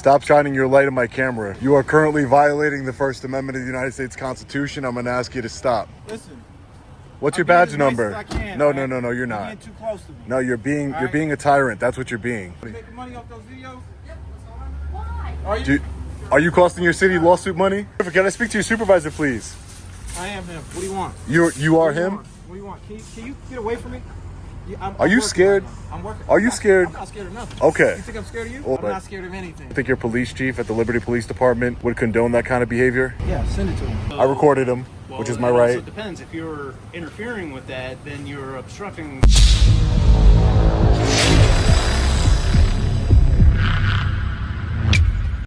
Stop shining your light on my camera. You are currently violating the First Amendment of the United States Constitution. I'm gonna ask you to stop. Listen. What's your badge number? No, no, you're not. You're getting too close to me. No, you're being a tyrant. That's what you're being. You making money off those videos? Yep. Why? Are you costing your city lawsuit money? Can I speak to your supervisor, please? I am him. What do you want? You are him? What do you want? Can you get away from me? Are you scared? I'm working. Are you scared? I'm not scared of nothing. Okay. You think I'm scared of you? Well, I'm not scared of anything. I think your police chief at the Liberty Police Department would condone that kind of behavior. Yeah, send it to him. I recorded him, which is my right. It depends. If you're interfering with that, then you're obstructing.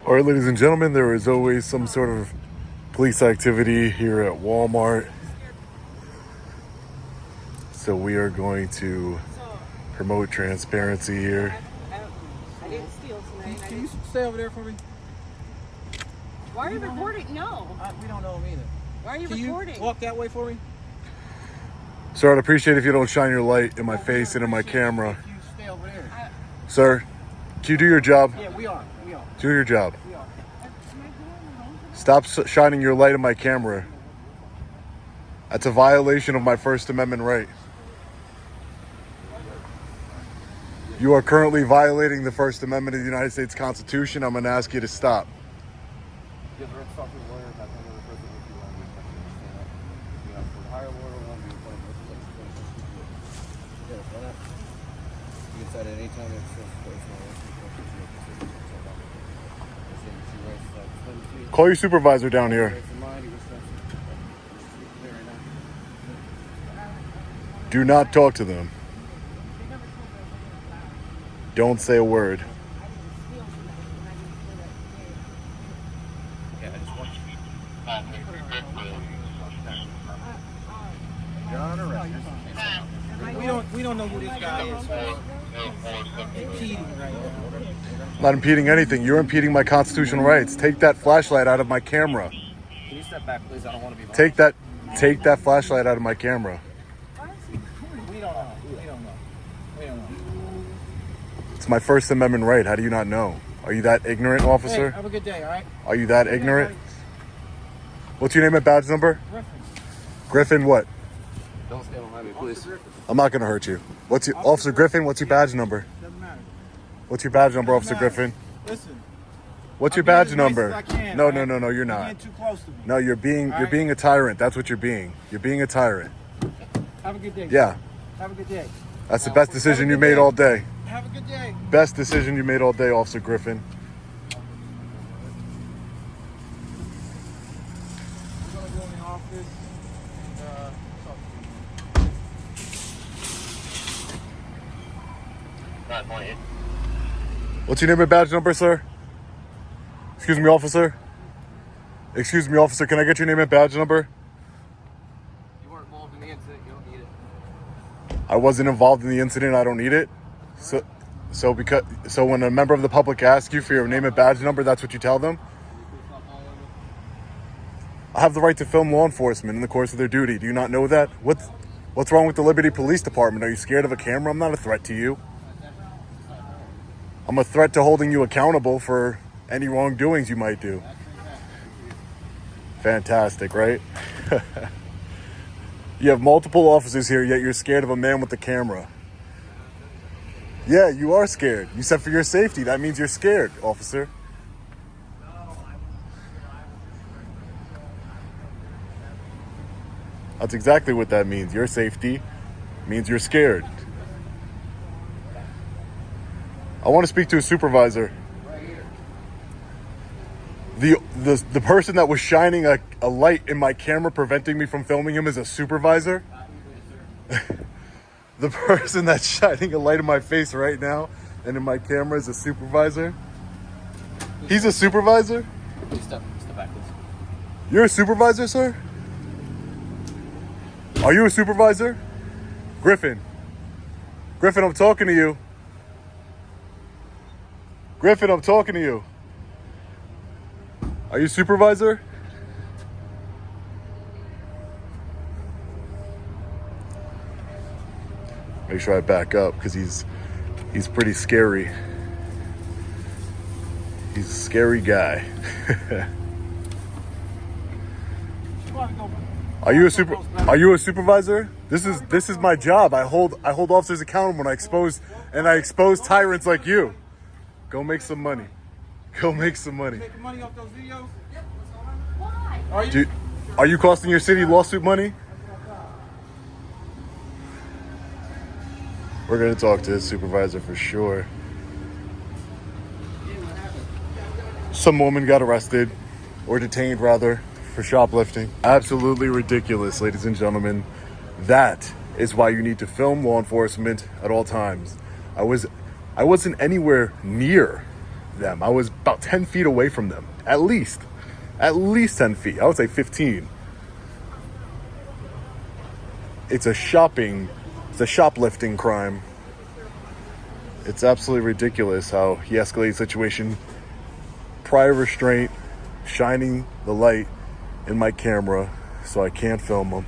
All right, ladies and gentlemen, there is always some sort of police activity here at Walmart. So we are going to promote transparency here. I didn't steal tonight. Can you stay over there for me? Why are you recording? No. We don't know him either. Why are you Can recording? you walk that way for me? Sir, I'd appreciate if you don't shine your light in my face and in my camera. If you stay over there. Sir, can you do your job? Yeah, we are. Do your job. We are. Stop shining your light in my camera. That's a violation of my First Amendment right. You are currently violating the First Amendment of the United States Constitution. I'm going to ask you to stop. Call your supervisor down here. Do not talk to them. Don't say a word. We don't know who this guy is. Impeding right now. I'm not impeding anything. You're impeding my constitutional rights. Take that flashlight out of my camera. Can you step back, please? I don't want to be. Take that flashlight out of my camera. We don't know. It's my First Amendment right. How do you not know? Are you that ignorant, officer? Hey, have a good day, all right? Are you that ignorant? What's your name and badge number? Griffin what? Don't stand behind me, please. I'm not going to hurt you. What's your Officer Griffin? What's your badge number? Doesn't matter. What's your badge number, Officer Griffin? Listen. What's your badge number? No, you're you're not. getting too close to me. No, you're being a tyrant. That's what you're being. You're being a tyrant. Have a good day. Yeah. Have a good day. That's the best decision you made all day. Have a good day. Best decision you made all day, Officer Griffin. We're gonna go in the office and talk to you. What's your name and badge number, sir? Excuse me, officer. Excuse me, officer. Can I get your name and badge number? You weren't involved in the incident. You don't need it. I wasn't involved in the incident. I don't need it. So when a member of the public asks you for your name and badge number, that's what you tell them? I have the right to film law enforcement in the course of their duty. Do you not know that? What's wrong with the Liberty Police Department? Are you scared of a camera? I'm not a threat to you. I'm a threat to holding you accountable for any wrongdoings you might do. Fantastic, right? You have multiple officers here, yet you're scared of a man with a camera. Yeah, you are scared. You said for your safety. That means you're scared, officer. That's exactly what that means. Your safety means you're scared. I want to speak to a supervisor. The person that was shining a light in my camera preventing me from filming him is a supervisor? The person that's shining a light in my face right now and in my camera is a supervisor? He's a supervisor? Please step back, please. You're a supervisor, sir? Are you a supervisor? Griffin, I'm talking to you. Griffin, I'm talking to you. Are you a supervisor? Make sure I back up because he's pretty scary. He's a scary guy. Are you a supervisor? This is my job. I hold officers accountable when I expose tyrants like you. Go make some money. Go make some money. Making money off those videos? Why? Are you costing your city lawsuit money? We're gonna talk to his supervisor for sure. Some woman got arrested, or detained rather, for shoplifting. Absolutely ridiculous, ladies and gentlemen. That is why you need to film law enforcement at all times. I wasn't anywhere near them. I was about 10 feet away from them, at least 10 feet. I would say 15. It's a shoplifting crime. It's absolutely ridiculous how he escalated the situation. Prior restraint, shining the light in my camera so I can't film him.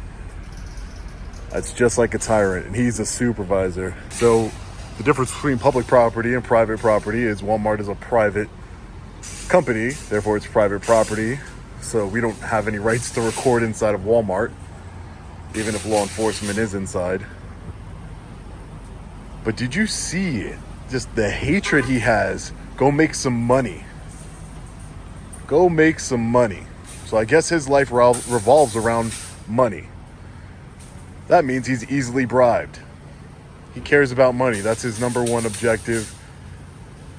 That's just like a tyrant, and he's a supervisor. So the difference between public property and private property is Walmart is a private company, therefore it's private property. So we don't have any rights to record inside of Walmart, even if law enforcement is inside. But did you see just the hatred he has? Go make some money. Go make some money. So I guess his life revolves around money. That means he's easily bribed. He cares about money. That's his number one objective,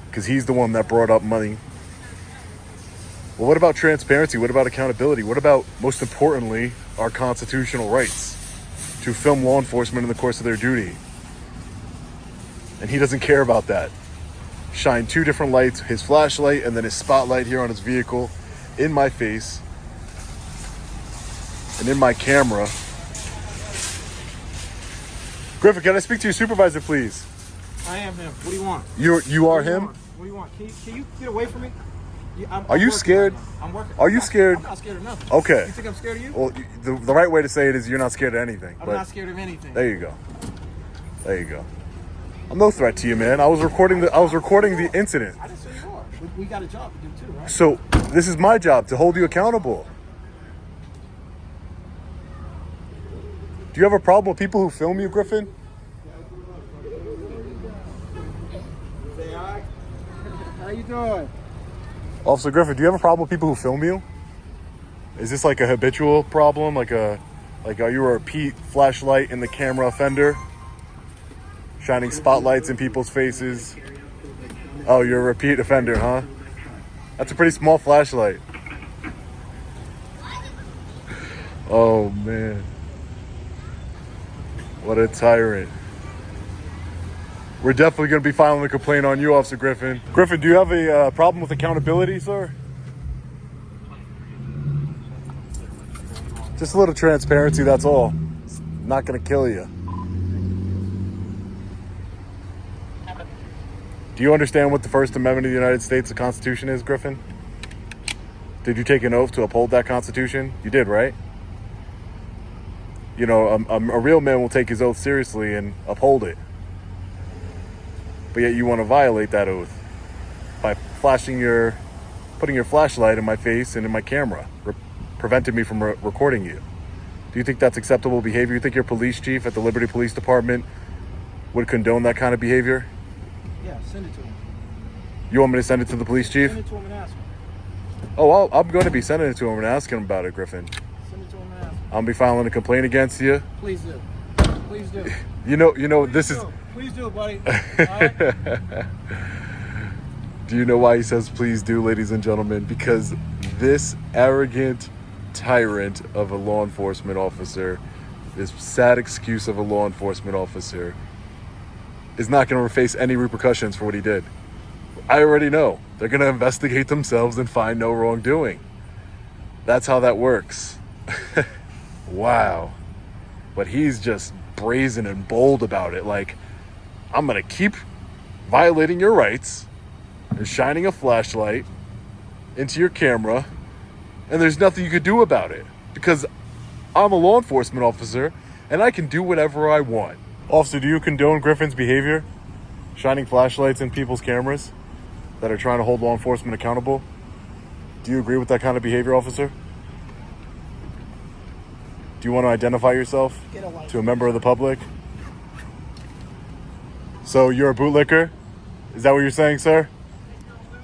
because he's the one that brought up money. Well, what about transparency? What about accountability? What about, most importantly, our constitutional rights to film law enforcement in the course of their duty? And he doesn't care about that. Shine two different lights, his flashlight and then his spotlight here on his vehicle, in my face and in my camera. Griffin, can I speak to your supervisor, please? I am him. What do you want? You are him? What do you want? Can you get away from me? Are you scared? I'm working. Are you scared? I'm not scared of nothing. Okay. You think I'm scared of you? Well, the right way to say it is you're not scared of anything. I'm not scared of anything. There you go. There you go. I'm no threat to you, man. I was recording the incident. I didn't say you are. We got a job to do too, right? So this is my job, to hold you accountable. Do you have a problem with people who film you, Griffin? Say hi. How you doing? Officer Griffin, do you have a problem with people who film you? Is this like a habitual problem? Like are you a repeat flashlight in the camera offender? Shining spotlights in people's faces. Oh, you're a repeat offender, huh? That's a pretty small flashlight. Oh, man. What a tyrant. We're definitely going to be filing a complaint on you, Officer Griffin. Griffin, do you have a problem with accountability, sir? Just a little transparency, that's all. It's not going to kill you. Do you understand what the First Amendment of the United States, the Constitution, is, Griffin? Did you take an oath to uphold that Constitution? You did, right? You know, a real man will take his oath seriously and uphold it. But yet you want to violate that oath by putting your flashlight in my face and in my camera, preventing me from recording you. Do you think that's acceptable behavior? You think your police chief at the Liberty Police Department would condone that kind of behavior? Yeah, send it to him. You want me to send it to the police chief? Send it to him and ask him. Oh, I'm going to be sending it to him and asking him about it, Griffin. Send it to him and ask him. I'll be filing a complaint against you. Please do. Please do. You know, this is... Please do, buddy. All right? Do you know why he says please do, ladies and gentlemen? Because this arrogant tyrant of a law enforcement officer, this sad excuse of a law enforcement officer, is not going to face any repercussions for what he did. I already know. They're going to investigate themselves and find no wrongdoing. That's how that works. Wow. But he's just brazen and bold about it. Like, I'm going to keep violating your rights and shining a flashlight into your camera, and there's nothing you could do about it because I'm a law enforcement officer and I can do whatever I want. Officer, do you condone Griffin's behavior? Shining flashlights in people's cameras? that are trying to hold law enforcement accountable. Do you agree with that kind of behavior, officer? Do you want to identify yourself to a member of the public? So you're a bootlicker? Is that what you're saying, sir?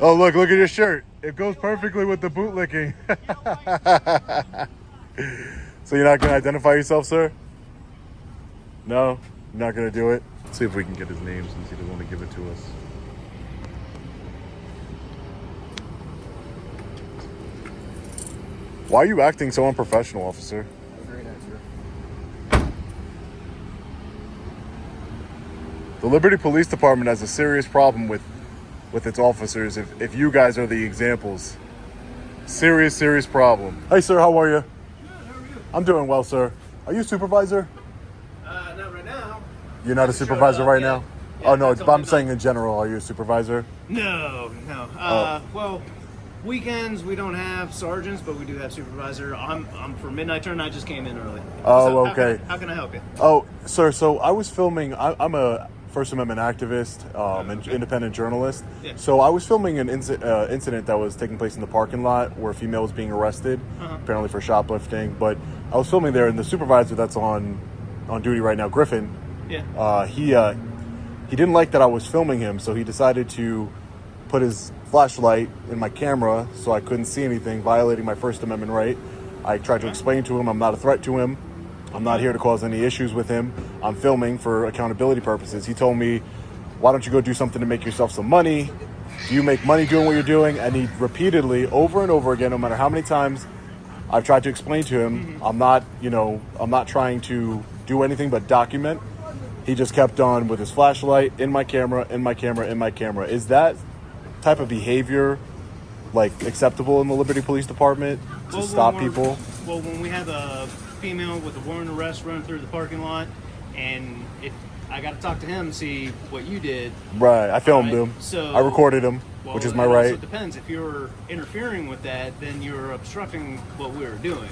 Oh, look at your shirt. It goes perfectly with the bootlicking. So you're not going to identify yourself, sir? No? You're not going to do it? Let's see if we can get his name since he doesn't want to give it to us. Why are you acting so unprofessional, officer? The Liberty Police Department has a serious problem with its officers if you guys are the examples. Serious problem. Hey, sir, how are you? Good, how are you? I'm doing well, sir. Are you a supervisor? Not right now. You're not a supervisor right now? Yeah, Oh, no, that's but I'm only saying in general, are you a supervisor? No. Well, weekends we don't have sergeants, but we do have supervisor. I'm for midnight turn. I just came in early. Oh, So okay. How can I help you? Oh, sir, so I was filming, I'm a First Amendment activist, and independent journalist. Yeah. So I was filming an incident that was taking place in the parking lot where a female was being arrested, apparently for shoplifting. But I was filming there, and the supervisor that's on duty right now, Griffin, Yeah. he didn't like that I was filming him, so he decided to put his flashlight in my camera so I couldn't see anything, violating my First Amendment right. I tried to explain to him I'm not a threat to him. I'm not here to cause any issues with him. I'm filming for accountability purposes. He told me, why don't you go do something to make yourself some money? Do you make money doing what you're doing? And he repeatedly, over and over again, no matter how many times I've tried to explain to him, I'm not trying to do anything but document. He just kept on with his flashlight in my camera. Is that type of behavior acceptable in the Liberty Police Department to stop people? Well, when we have a female with a warrant of arrest running through the parking lot, and if I got to talk to him and see what you did. Right, I filmed him. So I recorded him, which is my right. So it depends. If you're interfering with that, then you're obstructing what we were doing.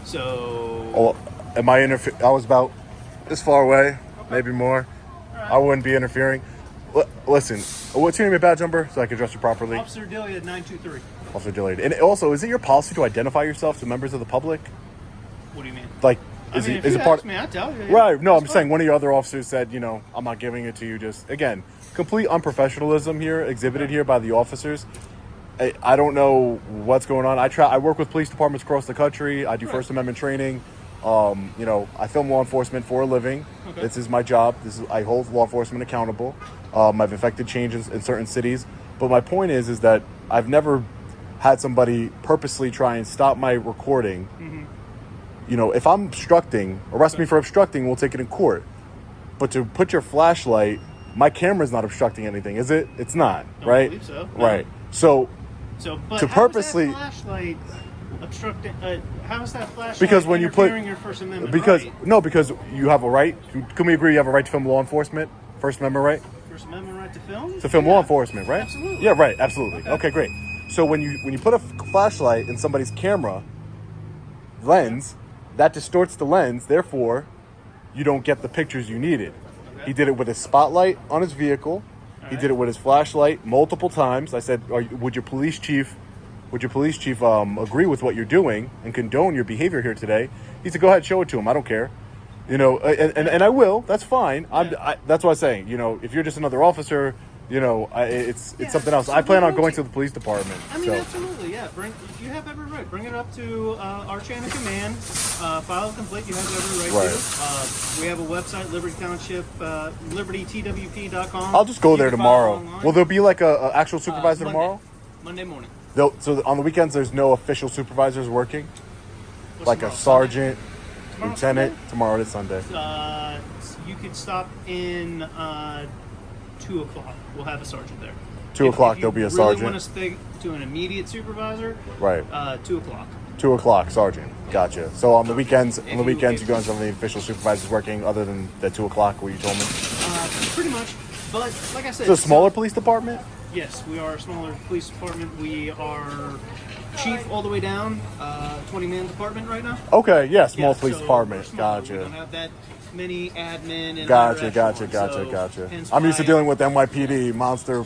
So. Oh, am I I was about this far away, maybe more. Right. I wouldn't be interfering. Listen, what's your name and badge number so I can address you properly? Officer Delia 923. Officer Delayed. And also, is it your policy to identify yourself to members of the public? What do you mean? If Is you it part? ask me, I'll tell you. Right. No, I'm That's saying one of your other officers said, I'm not giving it to you. Just again, complete unprofessionalism here exhibited here by the officers. I don't know what's going on. I work with police departments across the country. I do First Amendment training. I film law enforcement for a living. Okay. This is my job. I hold law enforcement accountable. I've effected changes in certain cities. But my point is that I've never had somebody purposely try and stop my recording. If I'm obstructing, arrest me for obstructing, we'll take it in court. But to put your flashlight, my camera's not obstructing anything, is it? It's not, right? I believe so. No. Right. So But to purposely, how is that flashlight obstructing? How is that flashlight because when you put interfering your First Amendment right? because you have a right. Can we agree you have a right to film law enforcement? First Amendment right? First Amendment right to film? To film law enforcement, right? Absolutely. Yeah, right. Absolutely. Okay, great. So when you put a flashlight in somebody's camera lens, that distorts the lens. Therefore, you don't get the pictures you needed. Okay. He did it with his spotlight on his vehicle. He did it with his flashlight multiple times. I said, would your police chief agree with what you're doing and condone your behavior here today? He said, go ahead, show it to him. I don't care. And I will. That's fine. That's what I'm saying. If you're just another officer, it's something else. I plan on going to the police department. I mean, absolutely, yeah. You have every right. Bring it up to our chain of command. File a complaint. You have every right to. We have a website, Liberty Township, libertytwp.com. I'll just go You there can file tomorrow. online. Will there be a actual supervisor Monday. tomorrow? Monday morning. So on the weekends, there's no official supervisors working, What's like tomorrow, a sergeant, Tomorrow, lieutenant. Sunday? Tomorrow is Sunday. You could stop in 2 o'clock. We'll have a sergeant there. 2 o'clock, there'll be a If you really sergeant. want to speak to an immediate supervisor, Right. 2 o'clock. 2 o'clock, sergeant. Gotcha. So on the weekends, you you- go on some of the official supervisors working, other than the 2 o'clock where you told me. Pretty much. But like I said, It's a smaller police department. Yes, we are a smaller police department. We are chief all the way down, 20-man department right now. Okay, yeah, small Yeah, police so department. we're smaller. We don't Gotcha. have that many admin and Gotcha, other gotcha, echelons, gotcha, so gotcha. hence I'm used to why- dealing with NYPD, monster,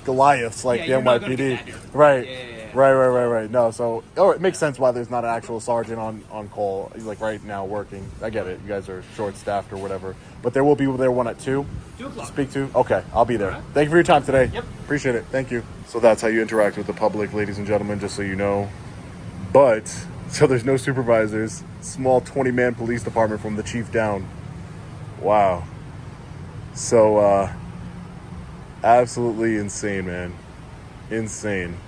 Goliaths like Yeah, the you're not gonna NYPD. get that here. Right. Yeah. Right. No, so it makes sense why there's not an actual sergeant on call, like right now working. I get it. You guys are short-staffed or whatever. But there will be there one at 2 2 o'clock. speak to. Okay, I'll be there. Thank you for your time today. Yep. Appreciate it. Thank you. So that's how you interact with the public, ladies and gentlemen, just so you know. But, so there's no supervisors. Small 20-man police department from the chief down. Wow. So, absolutely insane, man. Insane.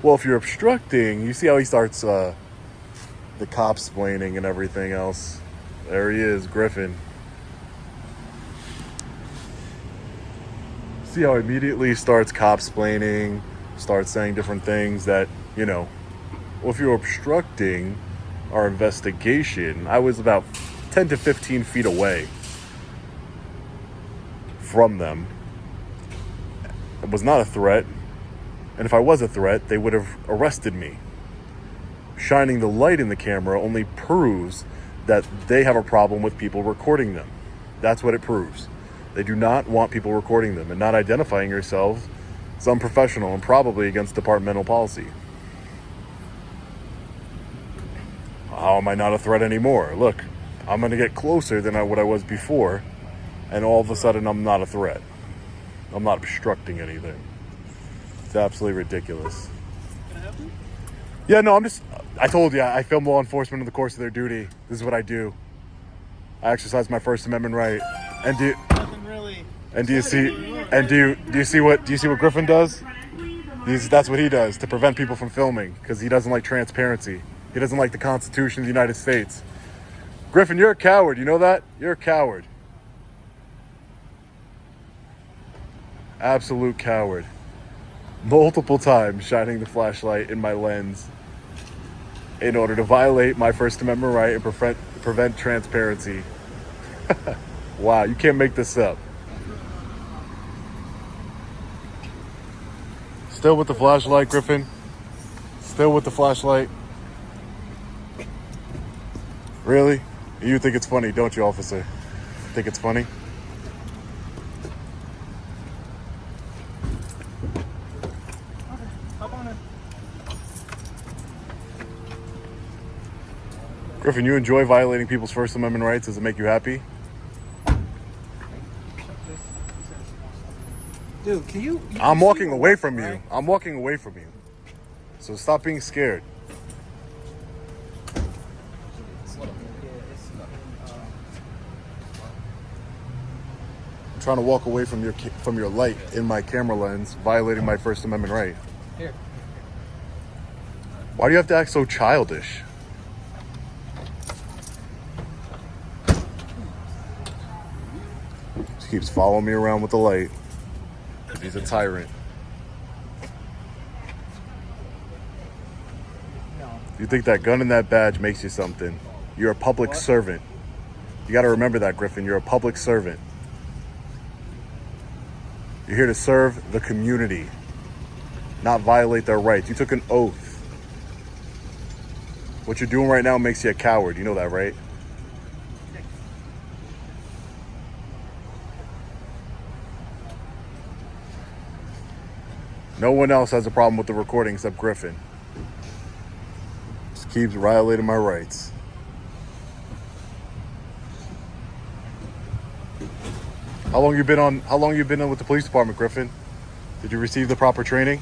Well, if you're obstructing, you see how he starts the cops splaining and everything else. There he is, Griffin. See how immediately starts cops splaining, starts saying different things that, well, if you're obstructing our investigation, I was about 10 to 15 feet away from them. It was not a threat. And if I was a threat, they would have arrested me. Shining the light in the camera only proves that they have a problem with people recording them. That's what it proves. They do not want people recording them, and not identifying yourselves is unprofessional and probably against departmental policy. How am I not a threat anymore? Look, I'm going to get closer than what I was before, and all of a sudden I'm not a threat. I'm not obstructing anything. It's absolutely ridiculous. Can I help you? Yeah, no, I told you, I film law enforcement in the course of their duty. This is what I do. I exercise my First Amendment right. And Nothing really. do you see what Griffin does? That's what he does to prevent people from filming, because he doesn't like transparency. He doesn't like the Constitution of the United States. Griffin, you're a coward. You know that? You're a coward. Absolute coward. Multiple times shining the flashlight in my lens in order to violate my First Amendment right and prevent transparency. Wow, you can't make this up. Still with the flashlight, Griffin? Still with the flashlight? Really? You think it's funny, don't you, officer? Think it's funny? Hop on in. Griffin, you enjoy violating people's First Amendment rights? Does it make you happy? Dude, can you I'm see walking the away left, from you. right? I'm walking away from you. So stop being scared. I'm trying to walk away from your light in my camera lens, violating my First Amendment right. Here. Why do you have to act so childish? He keeps following me around with the light. He's a tyrant. No. You think that gun and that badge makes you something? You're a public servant. You got to remember that, Griffin. You're a public servant. You're here to serve the community, not violate their rights. You took an oath. What you're doing right now makes you a coward. You know that, right? No one else has a problem with the recording except Griffin. Just keeps violating my rights. How long you been in with the police department, Griffin? Did you receive the proper training?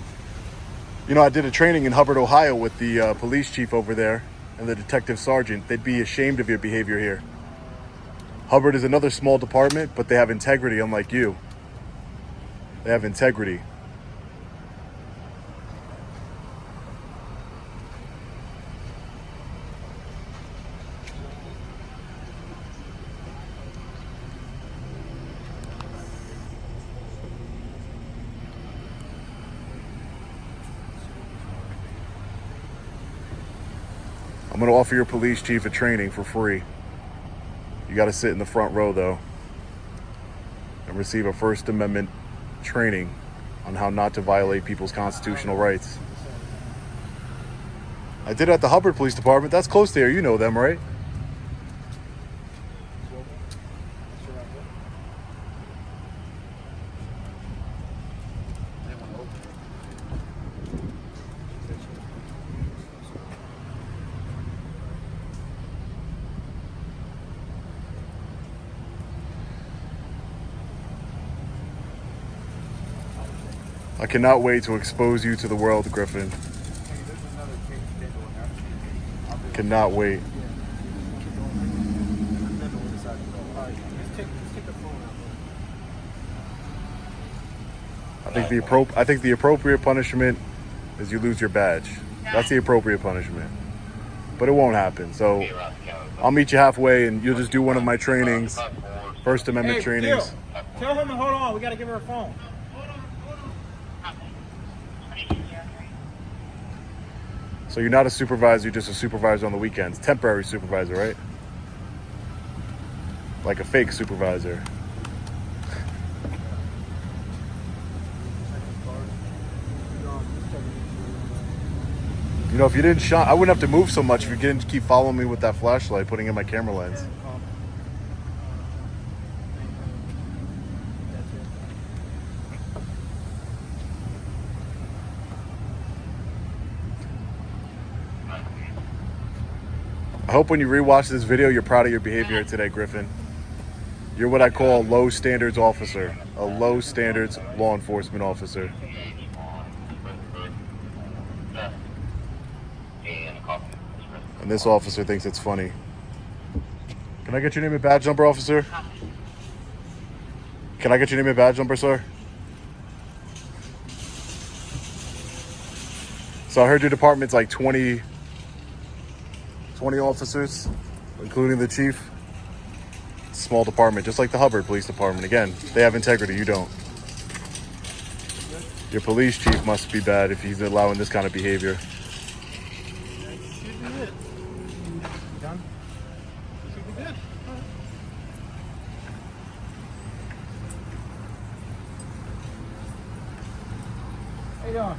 You know, I did a training in Hubbard, Ohio with the police chief over there and the detective sergeant. They'd be ashamed of your behavior here. Hubbard is another small department, but they have integrity, unlike you. They have integrity. I'm going to offer your police chief a training for free. You got to sit in the front row, though, and receive a First Amendment training on how not to violate people's constitutional rights. I did it at the Hubbard Police Department. That's close there. You know them, right? I cannot wait to expose you to the world, Griffin. Cannot wait. I think the appropriate punishment is you lose your badge. That's the appropriate punishment. But it won't happen. So I'll meet you halfway and you'll just do one of my trainings. First Amendment trainings. Tell him to hold on. We got to give her a phone. So you're not a supervisor, you're just a supervisor on the weekends. Temporary supervisor, right? Like a fake supervisor. You know, if you didn't shine, I wouldn't have to move so much if you didn't keep following me with that flashlight, putting in my camera lens. I hope when you rewatch this video, you're proud of your behavior today, Griffin. You're what I call a low standards officer, a low standards law enforcement officer. And this officer thinks it's funny. Can I get your name and badge number, officer? Can I get your name and badge number, sir? So I heard your department's like 20 officers, including the chief. Small department, just like the Hubbard Police Department. Again, they have integrity, you don't. Your police chief must be bad if he's allowing this kind of behavior. Done? Should be good. How you doing?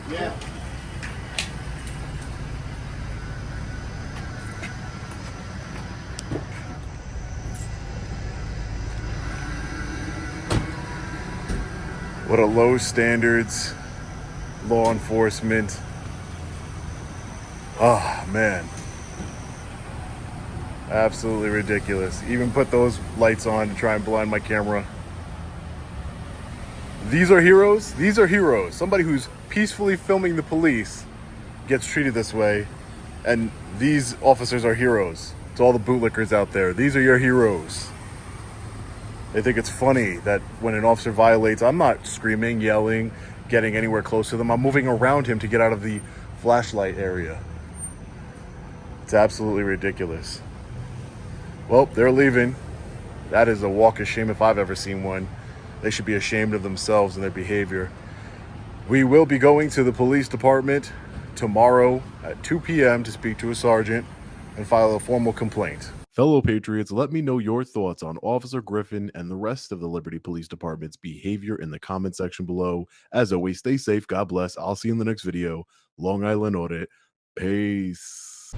Yeah. What a low standards law enforcement. Oh, man. Absolutely ridiculous. Even put those lights on to try and blind my camera. These are heroes? These are heroes. Somebody who's peacefully filming the police gets treated this way. And these officers are heroes. To all the bootlickers out there, these are your heroes. They think it's funny that when an officer violates, I'm not screaming, yelling, getting anywhere close to them. I'm moving around him to get out of the flashlight area. It's absolutely ridiculous. Well, they're leaving. That is a walk of shame if I've ever seen one. They should be ashamed of themselves and their behavior. We will be going to the police department tomorrow at 2 p.m. to speak to a sergeant and file a formal complaint. Fellow Patriots, let me know your thoughts on Officer Griffin and the rest of the Liberty Police Department's behavior in the comment section below. As always, stay safe. God bless. I'll see you in the next video. Long Island Audit. Peace.